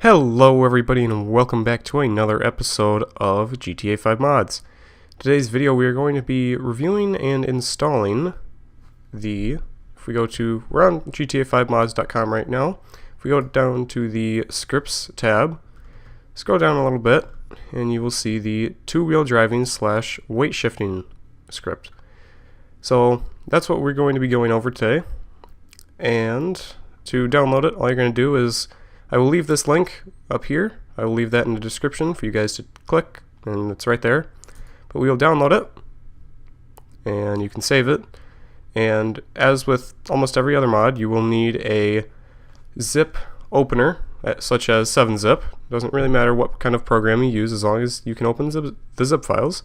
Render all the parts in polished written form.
Hello everybody and welcome back to another episode of GTA 5 Mods. Today's video we are going to be reviewing and installing we're on GTA5mods.com right now. If we go down to the scripts tab, scroll down a little bit and you will see the two-wheel driving / weight shifting script. So that's what we're going to be going over today. And to download it, all you're going to do is I will leave this link up here. I will leave that in the description for you guys to click, and it's right there. But we will download it, and you can save it. And as with almost every other mod, you will need a zip opener, such as 7-zip. Doesn't really matter what kind of program you use, as long as you can open the zip files.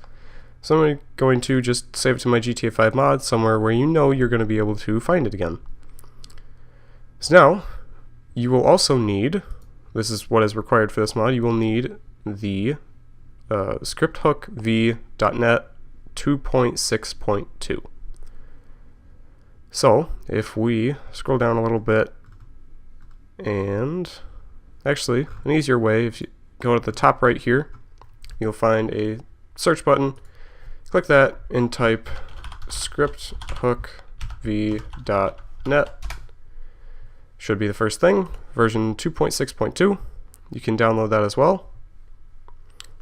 So I'm going to just save it to my GTA 5 mod somewhere where you know you're going to be able to find it again. So now, you will also need, this is what is required for this mod, you will need the scripthookv.net 2.6.2. So, if we scroll down a little bit, and actually, an easier way, if you go to the top right here, you'll find a search button. Click that and type scripthookv.net. Should be the first thing, version 2.6.2. You can download that as well.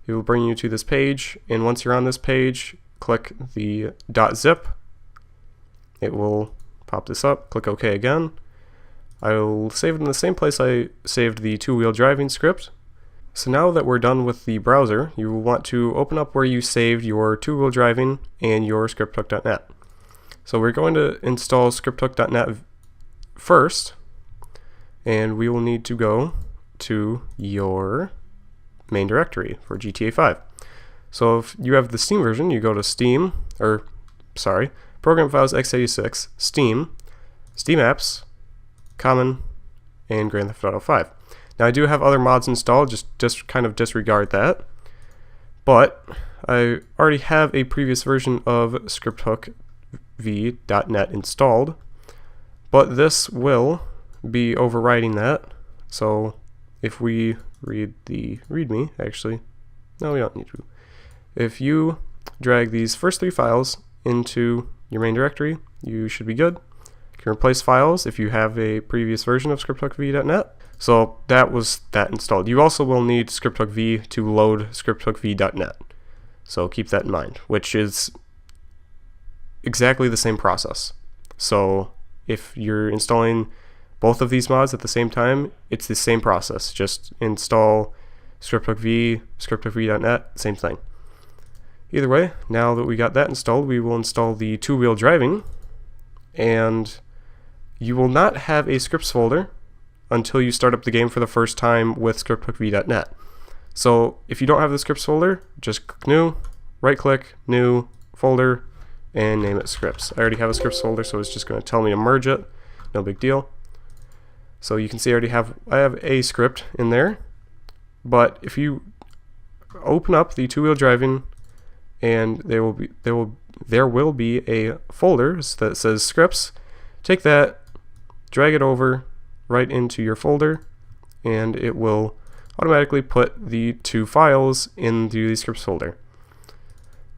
It will bring you to this page, and once you're on this page, click the .zip. It will pop this up, click OK again. I will save it in the same place I saved the two-wheel driving script. So now that we're done with the browser, you will want to open up where you saved your two-wheel driving and your scripthook.net. So we're going to install scripthook.net first. And we will need to go to your main directory for GTA 5. So if you have the Steam version, you go to Program Files x86, Steam, Steam Apps, Common, and Grand Theft Auto 5. Now I do have other mods installed, just kind of disregard that. But I already have a previous version of scripthookv.net installed. But this will be overriding that. So if we read the README, actually, no, we don't need to. If you drag these first three files into your main directory, you should be good. You can replace files if you have a previous version of scripthookv.net. So that was that installed. You also will need scripthookv to load scripthookv.net. So keep that in mind, which is exactly the same process. So if you're installing both of these mods at the same time, it's the same process. Just install scripthookv, scripthookv.net, same thing. Either way, now that we got that installed, we will install the two-wheel driving, and you will not have a scripts folder until you start up the game for the first time with scripthookv.net. So if you don't have the scripts folder, just click New, right-click, New, Folder, and name it Scripts. I already have a scripts folder, so it's just going to tell me to merge it. No big deal. So you can see I have a script in there, but if you open up the two-wheel driving, and there will be a folder that says scripts. Take that, drag it over right into your folder, and it will automatically put the two files into the scripts folder.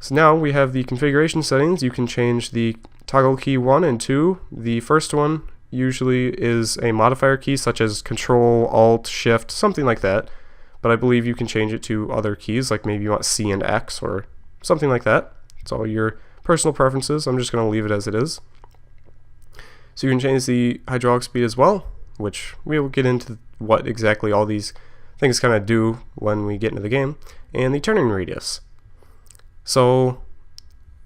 So now we have the configuration settings. You can change the toggle key 1 and 2. The first one usually is a modifier key such as Control, Alt, Shift, something like that. But I believe you can change it to other keys, like maybe you want C and X or something like that. It's all your personal preferences. I'm just going to leave it as it is. So you can change the hydraulic speed as well, which we will get into what exactly all these things kind of do when we get into the game, and the turning radius. So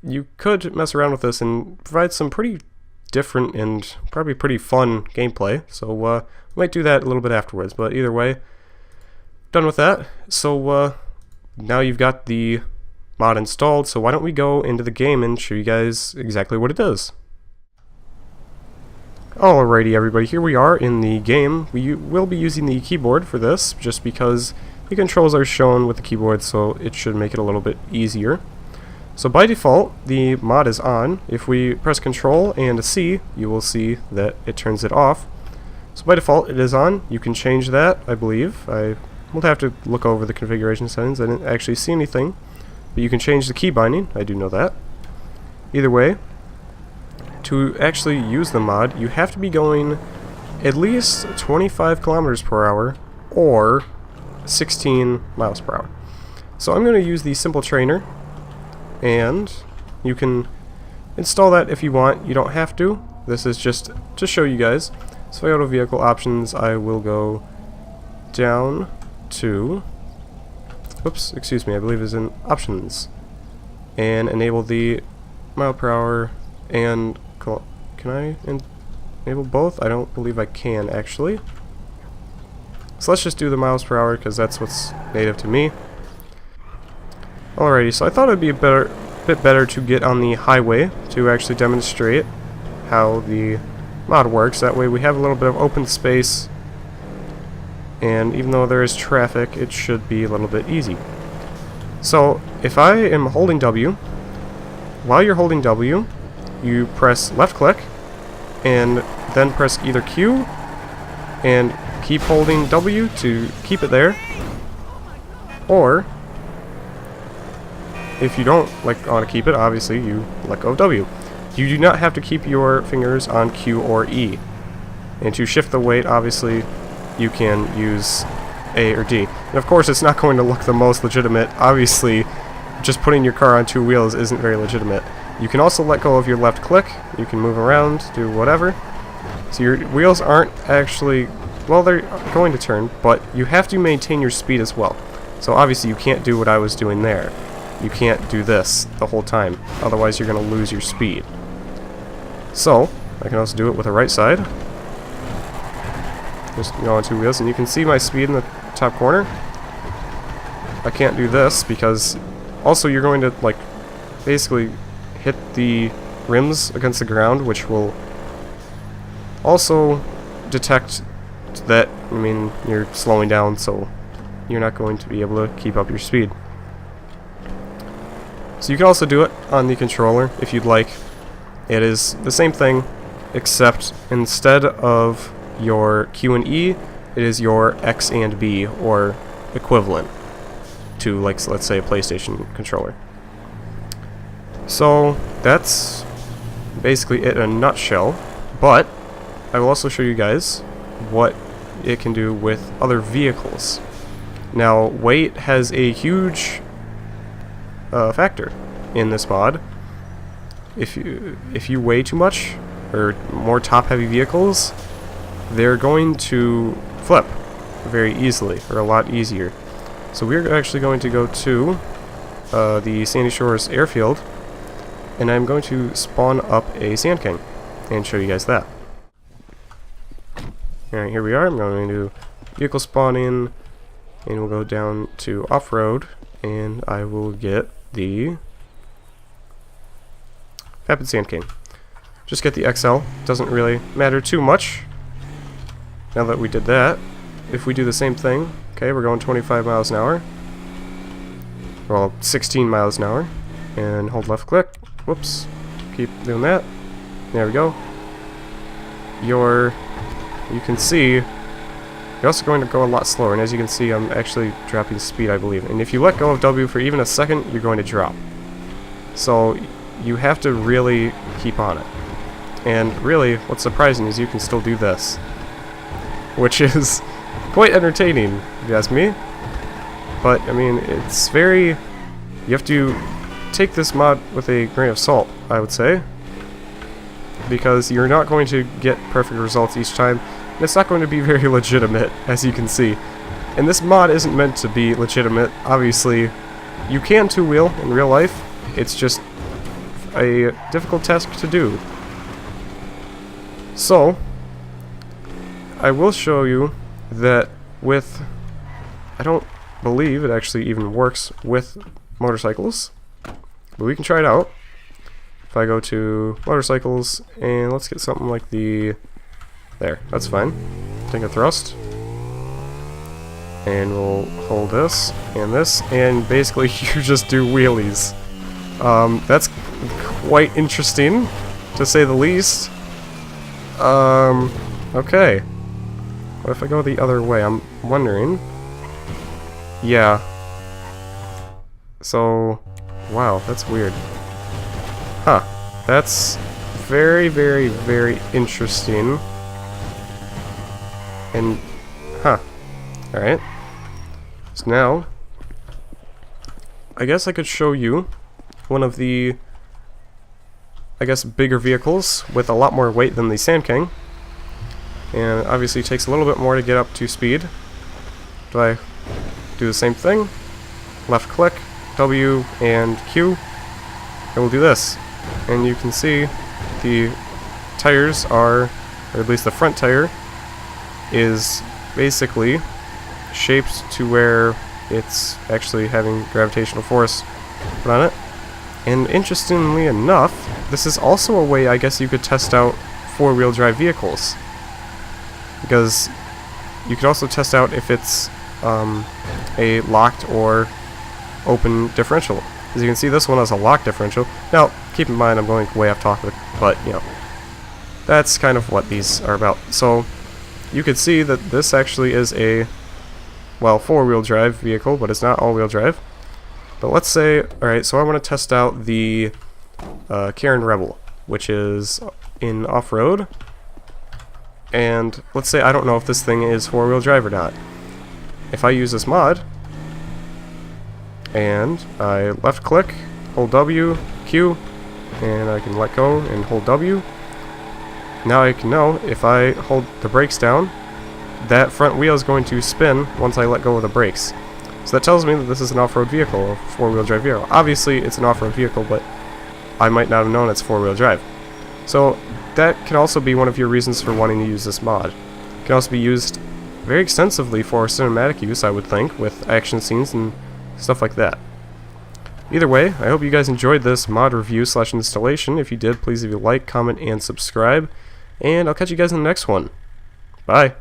you could mess around with this and provide some pretty different and probably pretty fun gameplay. So we might do that a little bit afterwards, but either way, done with that. So now you've got the mod installed, so why don't we go into the game and show you guys exactly what it does. Alrighty everybody, here we are in the game. We will be using the keyboard for this, just because the controls are shown with the keyboard, so it should make it a little bit easier. So by default, the mod is on. If we press Control and C, you will see that it turns it off. So by default it is on. You can change that, I believe. I will have to look over the configuration settings. I didn't actually see anything. But you can change the key binding, I do know that. Either way, to actually use the mod, you have to be going at least 25 kilometers per hour or 16 miles per hour. So I'm going to use the simple trainer, and you can install that if you want. You don't have to. This is just to show you guys. So if I go to vehicle options, I will go down to, oops, excuse me, I believe it's in options, and enable the mile per hour and can I enable both? I don't believe I can actually. So let's just do the miles per hour because that's what's native to me. Alrighty, so I thought it'd be a bit better to get on the highway to actually demonstrate how the mod works. That way we have a little bit of open space, and even though there is traffic, it should be a little bit easy. So if I am holding W, while you're holding W, you press left click and then press either Q and keep holding W to keep it there, or if you don't want to keep it, obviously you let go of W. You do not have to keep your fingers on Q or E. And to shift the weight, obviously you can use A or D. And of course it's not going to look the most legitimate. Obviously just putting your car on two wheels isn't very legitimate. You can also let go of your left click. You can move around, do whatever. So your wheels aren't actually, well, they're going to turn, but you have to maintain your speed as well. So obviously you can't do what I was doing there. You can't do this the whole time, otherwise you're going to lose your speed. So I can also do it with the right side. Just go on two wheels, and you can see my speed in the top corner. I can't do this because also you're going to basically hit the rims against the ground, which will also detect that, I mean, you're slowing down, so you're not going to be able to keep up your speed. So you can also do it on the controller if you'd like. It is the same thing, except instead of your Q and E, it is your X and B, or equivalent to, let's say, a PlayStation controller. So that's basically it in a nutshell, but I will also show you guys what it can do with other vehicles. Now, weight has a huge factor in this mod. If you weigh too much, or more top-heavy vehicles, they're going to flip very easily, or a lot easier. So we're actually going to go to the Sandy Shores Airfield, and I'm going to spawn up a Sand King and show you guys that. Alright, here we are. I'm going to vehicle spawn in, and we'll go down to off-road, and I will get the Vapid Sand King. Just get the XL. Doesn't really matter too much. Now that we did that, if we do the same thing, okay, we're going 25 miles an hour. Well, 16 miles an hour. And hold left click. Whoops. Keep doing that. There we go. You can see, you're also going to go a lot slower. And as you can see, I'm actually dropping speed, I believe. And if you let go of W for even a second, you're going to drop. So you have to really keep on it. And really, what's surprising is you can still do this, which is quite entertaining, if you ask me. But, I mean, it's very... You have to take this mod with a grain of salt, I would say, because you're not going to get perfect results each time, and it's not going to be very legitimate, as you can see. And this mod isn't meant to be legitimate. Obviously, you can two-wheel in real life. It's just a difficult task to do. So, I will show you that with... I don't believe it actually even works with motorcycles, but we can try it out. If I go to motorcycles, and let's get something like the... There, that's fine. Take a thrust. And we'll hold this, and basically you just do wheelies. That's quite interesting, to say the least. Okay. What if I go the other way? I'm wondering. Yeah. So, wow, that's weird. Huh. That's very, very, very interesting. And, huh. Alright. So now, I guess I could show you one of the, I guess, bigger vehicles with a lot more weight than the Sand King. And obviously it takes a little bit more to get up to speed. Do I do the same thing? Left click, W and Q, and we'll do this. And you can see the tires are, or at least the front tire, is basically shaped to where it's actually having gravitational force put on it. And interestingly enough, this is also a way I guess you could test out four-wheel drive vehicles. Because you could also test out if it's a locked or open differential. As you can see, this one has a locked differential. Now, keep in mind I'm going way off topic, but, you know, that's kind of what these are about. So, you could see that this actually is a, well, four-wheel drive vehicle, but it's not all-wheel drive. But let's say, alright, so I want to test out the Karin Rebel, which is in off-road. And let's say I don't know if this thing is four-wheel drive or not. If I use this mod, and I left click, hold W, Q, and I can let go and hold W. Now I can know if I hold the brakes down, that front wheel is going to spin once I let go of the brakes. So that tells me that this is an off-road vehicle, a four-wheel drive vehicle. Obviously it's an off-road vehicle, but I might not have known it's four-wheel drive. So that can also be one of your reasons for wanting to use this mod. It can also be used very extensively for cinematic use, I would think, with action scenes and stuff like that. Either way, I hope you guys enjoyed this mod review / installation. If you did, please leave a like, comment, and subscribe. And I'll catch you guys in the next one. Bye!